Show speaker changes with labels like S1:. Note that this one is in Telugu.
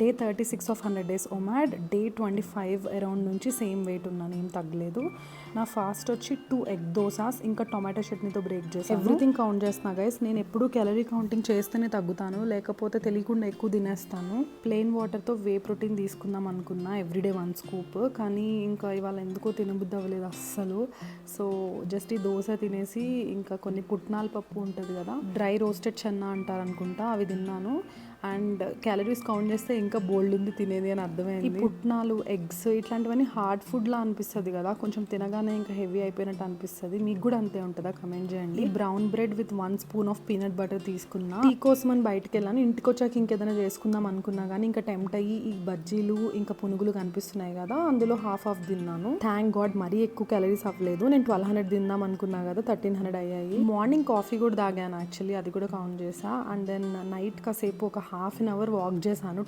S1: Day 36 of 100 days OMAD, day 25 around నుంచి సేమ్ వెయిట్ ఉన్నాను, ఏం తగ్గలేదు. నా ఫాస్ట్ వచ్చి 2 ఎగ్ దోసాస్ ఇంకా టొమాటో చట్నీతో బ్రేక్ చేస్తాను. ఎవ్రీథింగ్ కౌంట్ చేస్తున్నా గైస్. నేను ఎప్పుడు క్యాలరీ కౌంటింగ్ చేస్తేనే తగ్గుతాను, లేకపోతే తెలియకుండా ఎక్కువ తినేస్తాను. ప్లెయిన్ వాటర్తో వే ప్రోటీన్ తీసుకుందాం అనుకున్నా, ఎవ్రీడే 1 scoop, కానీ ఇంకా ఇవాళ ఎందుకో తినబుద్ధి అవ్వలేదు అస్సలు. సో జస్ట్ ఈ దోశ తినేసి ఇంకా కొన్ని పుట్నాల పప్పు ఉంటుంది కదా, డ్రై రోస్టెడ్ చెన్నా అంటారు అనుకుంటా, అవి తిన్నాను. అండ్ క్యాలరీస్ కౌంట్ చేస్తే ఇంకా బోల్డ్ ఉంది తినేది అని అర్థమైంది. ఈ పుట్నాలు, ఎగ్స్ ఇట్లాంటివన్నీ హార్డ్ ఫుడ్లా అనిపిస్తుంది కదా, కొంచెం తినగానే ఇంకా హెవీ అయిపోయినట్టు అనిపిస్తుంది. మీకు కూడా అంతే ఉంటుందా? కమెంట్ చేయండి. Brown bread with 1 spoon of peanut butter తీసుకున్నా. టీ కోసం అని బయటకు వెళ్ళాను, ఇంటికి వచ్చాక ఇంకేదైనా చేసుకుందాం అనుకున్నా కానీ ఇంకా టెంప్ట్ అయ్యి ఈ బజ్జీలు ఇంకా పునుగులు కనిపిస్తున్నాయి కదా, అందులో హాఫ్ తిన్నాను. థ్యాంక్ గాడ్ మరీ ఎక్కువ క్యాలరీస్ అవ్వలేదు. నేను 1200 తిందాం అనుకున్నా కదా, 1300 అయ్యాయి. మార్నింగ్ కాఫీ కూడా తాగాను యాక్చువల్లీ, అది కూడా కౌంట్ చేసా. అండ్ దెన్ నైట్ కాసేపు ఒక హాఫ్ అన్ అవర్ వాక్ చేశాను.